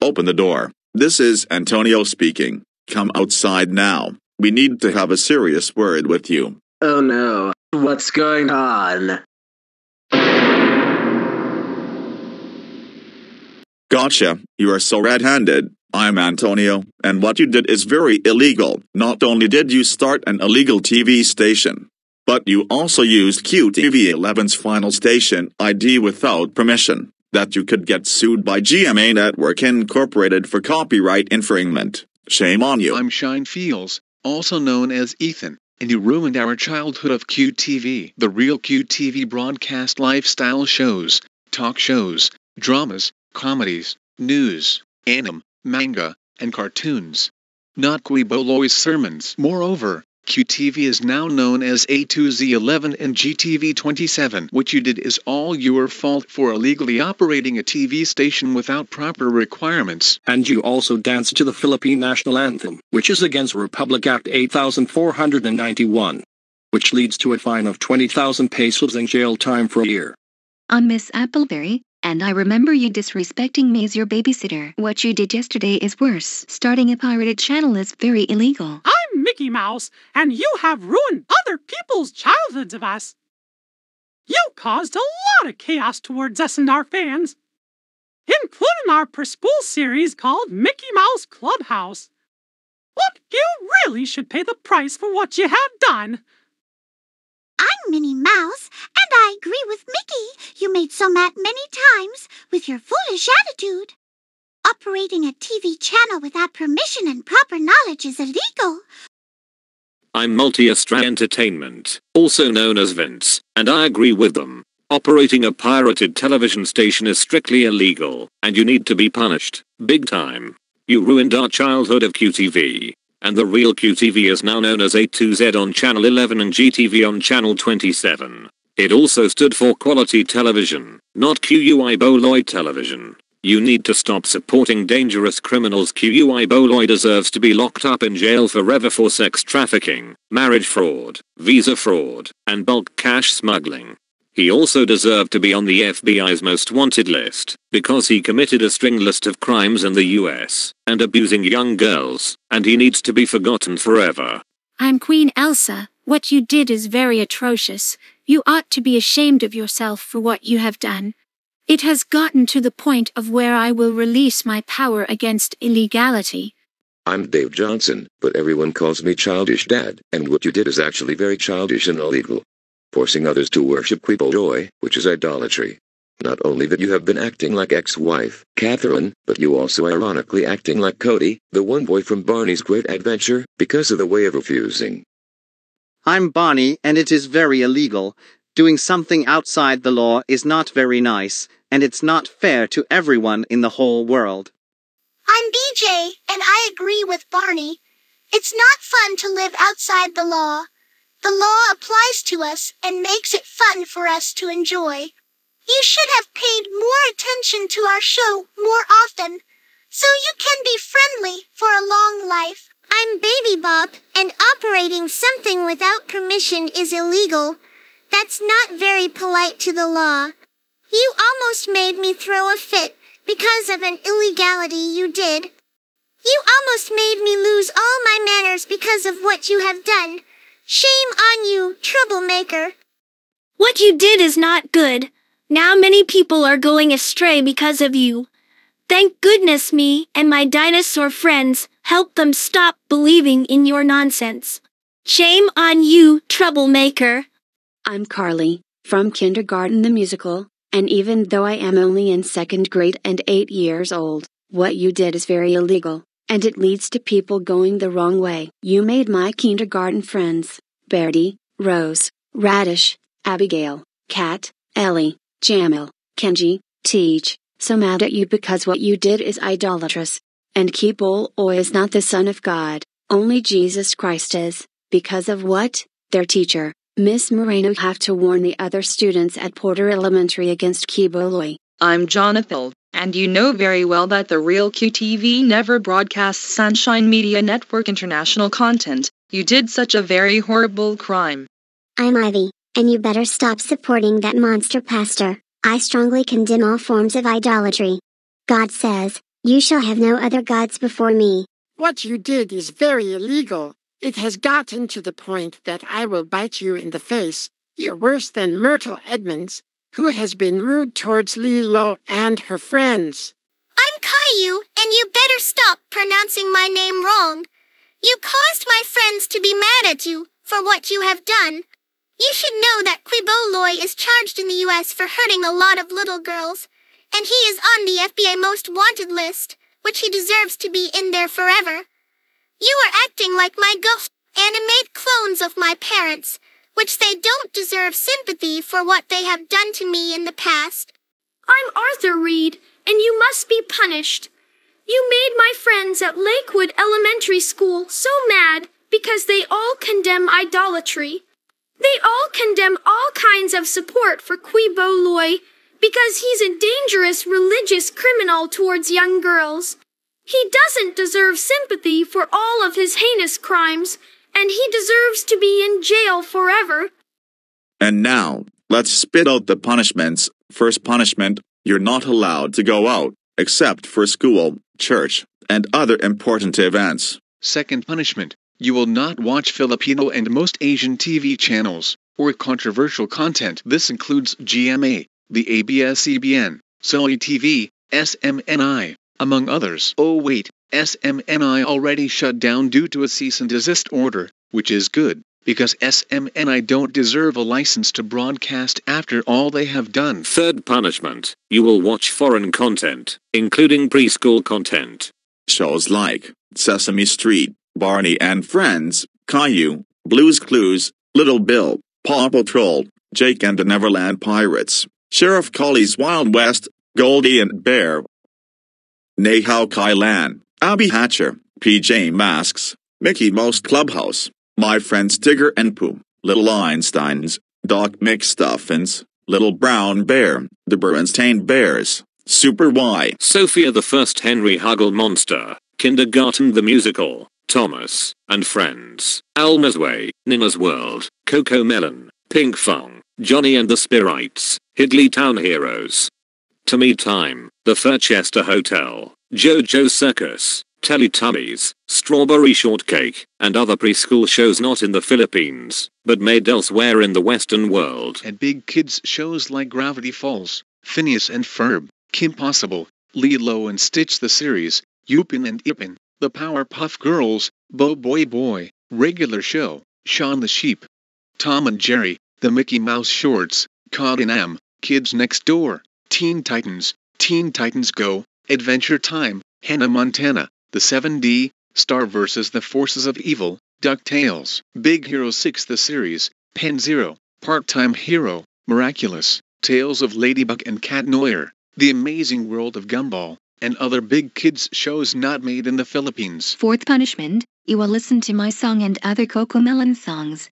Open the door. This is Antonio speaking. Come outside now. We need to have a serious word with you. Oh no, what's going on? Gotcha. You are so red-handed. I'm Antonio, and what you did is very illegal. Not only did you start an illegal TV station, but you also used QTV11's final station ID without permission, that you could get sued by GMA Network Incorporated for copyright infringement. Shame on you. I'm Shine Fields, also known as Ethan, and you ruined our childhood of QTV. The real QTV broadcast lifestyle shows, talk shows, dramas, comedies, news, anime, manga, and cartoons. Not Quiboloy's sermons. Moreover, QTV is now known as A2Z11 and GTV27. What you did is all your fault for illegally operating a TV station without proper requirements. And you also danced to the Philippine National Anthem, which is against Republic Act 8491, which leads to a fine of 20,000 pesos and jail time for a year. I'm Miss Appleberry, and I remember you disrespecting me as your babysitter. What you did yesterday is worse. Starting a pirated channel is very illegal. I'm Mickey Mouse, and you have ruined other people's childhoods of us. You caused a lot of chaos towards us and our fans, including our preschool series called Mickey Mouse Clubhouse. Look, you really should pay the price for what you have done. I'm Minnie Mouse, and I agree with Mickey. You made so mad many times with your foolish attitude. Operating a TV channel without permission and proper knowledge is illegal. I'm Multi-Astra Entertainment, also known as Vince, and I agree with them. Operating a pirated television station is strictly illegal, and you need to be punished, big time. You ruined our childhood of QTV. And the real QTV is now known as A2Z on Channel 11 and GTV on Channel 27. It also stood for Quality Television, not QUI Boloy Television. You need to stop supporting dangerous criminals. QUI Boloy deserves to be locked up in jail forever for sex trafficking, marriage fraud, visa fraud, and bulk cash smuggling. He also deserved to be on the FBI's most wanted list, because he committed a string list of crimes in the US, and abusing young girls, and he needs to be forgotten forever. I'm Queen Elsa. What you did is very atrocious. You ought to be ashamed of yourself for what you have done. It has gotten to the point of where I will release my power against illegality. I'm Dave Johnson, but everyone calls me Childish Dad, and what you did is actually very childish and illegal. Forcing others to worship Quiboloy, which is idolatry. Not only that you have been acting like ex-wife, Catherine, but you also ironically acting like Cody, the one boy from Barney's Great Adventure, because of the way of refusing. I'm Barney, and it is very illegal. Doing something outside the law is not very nice, and it's not fair to everyone in the whole world. I'm BJ, and I agree with Barney. It's not fun to live outside the law. The law applies to us and makes it fun for us to enjoy. You should have paid more attention to our show more often, so you can be friendly for a long life. I'm Baby Bob, and operating something without permission is illegal. That's not very polite to the law. You almost made me throw a fit because of an illegality you did. You almost made me lose all my manners because of what you have done. Shame on you, troublemaker. What you did is not good. Now many people are going astray because of you. Thank goodness me and my dinosaur friends helped them stop believing in your nonsense. Shame on you, troublemaker. I'm Carly, from Kindergarten the Musical, and even though I am only in second grade and 8 years old, what you did is very illegal. And it leads to people going the wrong way. You made my kindergarten friends, Bertie, Rose, Radish, Abigail, Kat, Ellie, Jamil, Kenji, Teach, so mad at you because what you did is idolatrous. And Quiboloy is not the Son of God, only Jesus Christ is, because of what? Their teacher, Miss Moreno, have to warn the other students at Porter Elementary against Quiboloy. I'm Jonathan, and you know very well that the real QTV never broadcasts Sunshine Media Network international content. You did such a very horrible crime. I'm Ivy, and you better stop supporting that monster pastor. I strongly condemn all forms of idolatry. God says, You shall have no other gods before me. What you did is very illegal. It has gotten to the point that I will bite you in the face. You're worse than Myrtle Edmonds, who has been rude towards Lilo and her friends. I'm Caillou, and you better stop pronouncing my name wrong. You caused my friends to be mad at you for what you have done. You should know that Quibo is charged in the U.S. for hurting a lot of little girls, and he is on the FBI most wanted list, which he deserves to be in there forever. You are acting like my ghost animate clones of my parents, which they don't deserve sympathy for what they have done to me in the past. I'm Arthur Reed, and you must be punished. You made my friends at Lakewood Elementary School so mad because they all condemn idolatry. They all condemn all kinds of support for Quibo Loy because he's a dangerous religious criminal towards young girls. He doesn't deserve sympathy for all of his heinous crimes, and he deserves to be in jail forever. And now, let's spit out the punishments. First punishment, you're not allowed to go out, except for school, church, and other important events. Second punishment, you will not watch Filipino and most Asian TV channels, or controversial content. This includes GMA, the ABS-CBN, Soy TV, SMNI, among others. Oh wait, SMNI already shut down due to a cease and desist order, which is good, because SMNI don't deserve a license to broadcast after all they have done. Third punishment, you will watch foreign content, including preschool content. Shows like Sesame Street, Barney and Friends, Caillou, Blue's Clues, Little Bill, Paw Patrol, Jake and the Neverland Pirates, Sheriff Colley's Wild West, Goldie and Bear, Nei Hao Kai Lan, Abby Hatcher, PJ Masks, Mickey Mouse Clubhouse, My Friends Tigger and Pooh, Little Einsteins, Doc McStuffins, Little Brown Bear, The Berenstain Bears, Super Y, Sophia the First Henry Huggle Monster, Kindergarten the Musical, Thomas and Friends, Alma's Way, Nina's World, Coco Melon, Pink Fong, Johnny and the Spirites, Hiddly Town Heroes, Tummy Time, The Furchester Hotel, JoJo Circus, Teletubbies, Strawberry Shortcake, and other preschool shows not in the Philippines, but made elsewhere in the Western world. And big kids shows like Gravity Falls, Phineas and Ferb, Kim Possible, Lilo and Stitch the series, Yupin and Ipin, The Powerpuff Girls, Bo Boy Boy, Regular Show, Shaun the Sheep, Tom and Jerry, The Mickey Mouse Shorts, Cod and Am, Kids Next Door, Teen Titans Go, Adventure Time, Hannah Montana, The 7D, Star vs. the Forces of Evil, DuckTales, Big Hero 6 the series, Pen Zero, Part-Time Hero, Miraculous, Tales of Ladybug and Cat Noir, The Amazing World of Gumball, and other big kids shows not made in the Philippines. Fourth punishment, you will listen to my song and other Cocomelon songs.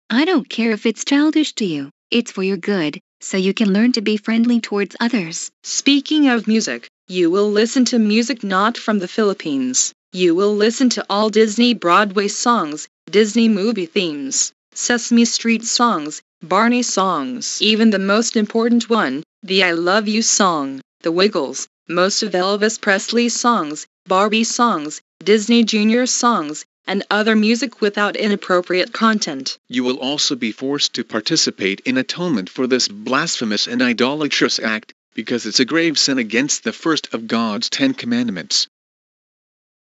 I don't care if it's childish to you, it's for your good, so you can learn to be friendly towards others. Speaking of music, you will listen to music not from the Philippines. You will listen to all Disney Broadway songs, Disney movie themes, Sesame Street songs, Barney songs, even the most important one, the I Love You song, The Wiggles, most of Elvis Presley's songs, Barbie songs, Disney Junior songs, and other music without inappropriate content. You will also be forced to participate in atonement for this blasphemous and idolatrous act, because it's a grave sin against the first of God's 10 commandments.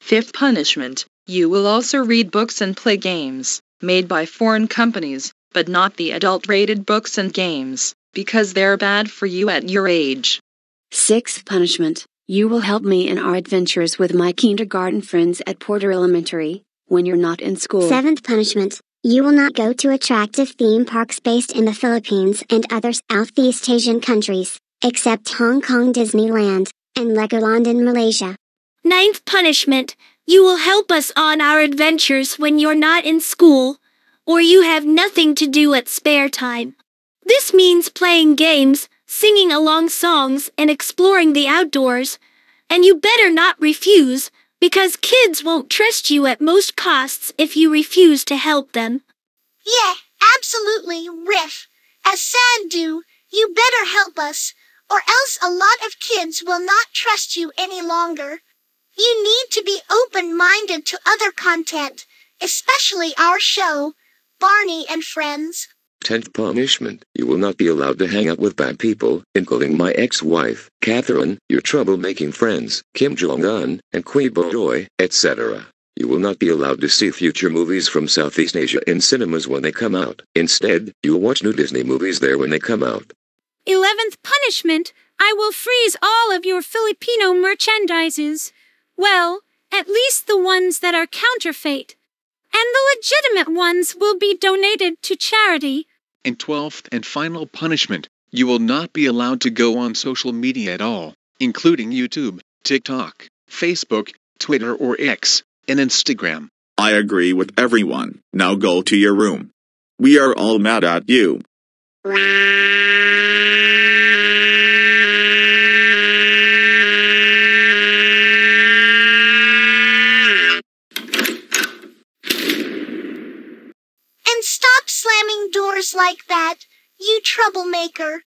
Fifth punishment, you will also read books and play games, made by foreign companies, but not the adult-rated books and games, because they're bad for you at your age. Sixth punishment, you will help me in our adventures with my kindergarten friends at Porter Elementary, when you're not in school. Seventh punishment, you will not go to attractive theme parks based in the Philippines and other Southeast Asian countries, except Hong Kong Disneyland, and Legoland in Malaysia. Ninth punishment, you will help us on our adventures when you're not in school, or you have nothing to do at spare time. This means playing games, singing along songs, and exploring the outdoors, and you better not refuse, because kids won't trust you at most costs if you refuse to help them. Yeah, absolutely, Riff. As sad do, you better help us, or else a lot of kids will not trust you any longer. You need to be open-minded to other content, especially our show, Barney and Friends. 10th punishment, you will not be allowed to hang out with bad people, including my ex-wife, Catherine, your troublemaking friends, Kim Jong-un, and Quibo Joy, etc. You will not be allowed to see future movies from Southeast Asia in cinemas when they come out. Instead, you'll watch new Disney movies there when they come out. 11th punishment, I will freeze all of your Filipino merchandises. Well, at least the ones that are counterfeit. And the legitimate ones will be donated to charity. And 12th and final punishment, you will not be allowed to go on social media at all, including YouTube, TikTok, Facebook, Twitter or X, and Instagram. I agree with everyone. Now go to your room. We are all mad at you. And stop slamming doors like that, you troublemaker.